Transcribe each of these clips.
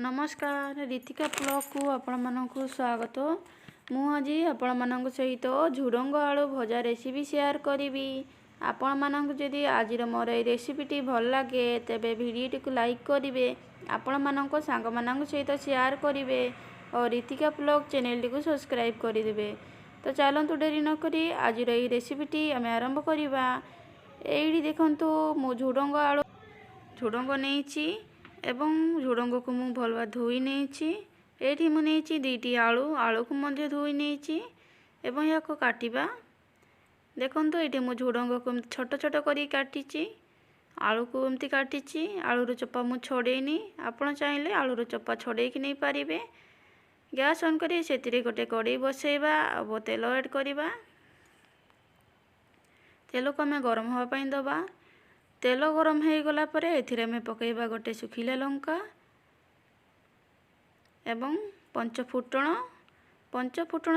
नमस्कार रीतिका ब्लॉग को आपण मानक स्वागत। मु आज आपण मानक सहित झुडंग आलू भजा रेसिपी शेयर करी। आपण मानक जदि आज मोर रेसिपीटी भल लगे तेबे वीडियो को लाइक करेंगे, आपण मानक सांग मानक सहित शेयर करेंगे और रीतिका ब्लॉग चैनल को सब्सक्राइब करदे। तो चलतु डेरी नक आज रेसिपीटी आम आरंभ करवा। ये देखु मु झुडंग आलू नहीं एवं झुडंग को मु भल धोई नहीं। ये मुझे दुईटी आलू को मध्य धोई नहीं एवं या काटिबा। देखो ये मु झुडंग को छोट छोट करी काटी, आलू को एमती काटी। आलूर चोपा मु छड़ेनी, आपण चाहिए आलूर चोपा छड़े कि नहीं पारे। गैस ऑन करी से गोटे कड़ाई बसैबा और तेल ऐड करवा। तेल को आम गरम होगापाई दबा। तेल गरम हो गला परे एथिरे में पकेबा गोटे सुखिला लंका एवं पंचफुटण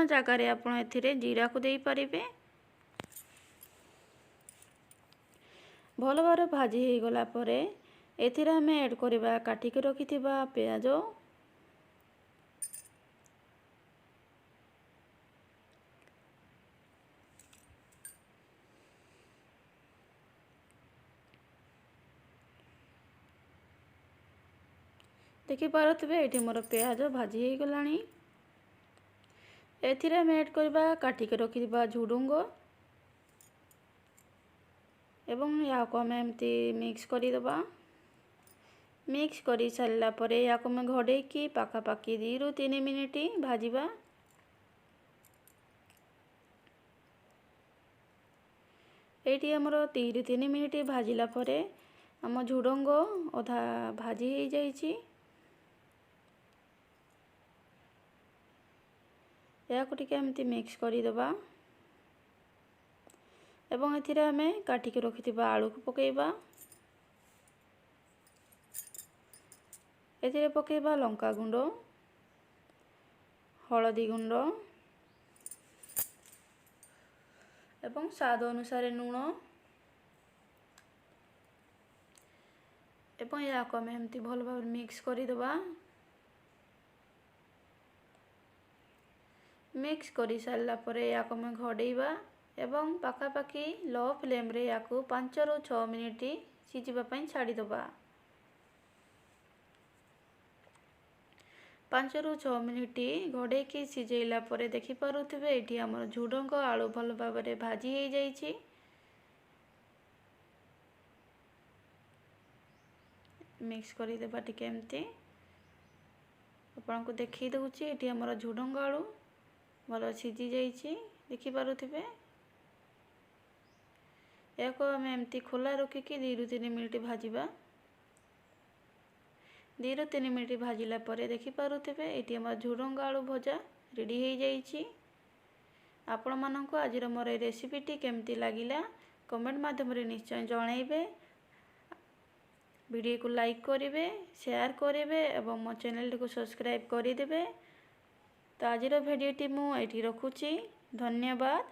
जगार आप जीरा को दे पारे। भल भाव भाजी हो गला परे एथिरे आम ऐड करवा काटिक रखिथिबा प्याज, देखि पारुथिबे एठी मोर प्याज भाजी हो गलानी। एथिरे आम ऐड करवा काटिक रखिथिबा झुडुंग एवं या को आम एमती मिक्स करदबा। मिक्स कर सारा पर या को आम घोड़े पाखापाखि 2 ରୁ 3 मिनिट भाजवा। ये आमर 2 ରୁ 3 मिनिट भाजिला परे आम झुडंग अधा भाजी हो जाइए। या को टिके एमती मिक्स करदबा एवं एथिरे आम काटिक रखिथिबा आलू को पकेबा। एथिरे पकेबा लंका गुंड, हलदी गुंड एवं स्वाद अनुसार लूण एवं या को आम एमती भल भाव मिक्स करदबा। मिक्स कर सारा पर या को आम घोड़ेबा एवं पाखापाखि लो फ्लेम रे या को 5 ରୁ 6 मिनिट सिझापी छाड़ीदबा। 5 ରୁ 6 मिनिट घोड़े सिझेला पर देखिपे ये आम झुडंग आलू भल भाव भाजी हो जाइए। मिक्स करदेबा टिके एमती आपन को देखी दूची। ये आम झुडंग आलू भल सिझी जाइए देखिपे। या को आम एमती खोला रखिकी 2 ରୁ 3 मिनिट भाजवा। 2 ରୁ 3 मिनिट भाजिला पर देखिपे ये आम झुडंग आलू भजा रेडी हो जाइए। आपण मानक आज मोर रेसिपीटी केमती लगिला कमेंट माध्यम निश्चय जनइबे। वीडियो को लाइक करेंगे, शेयर करेंगे और मो चैनल को सब्सक्राइब करदे। तो आज वीडियोटी मुझे रखुची। धन्यवाद।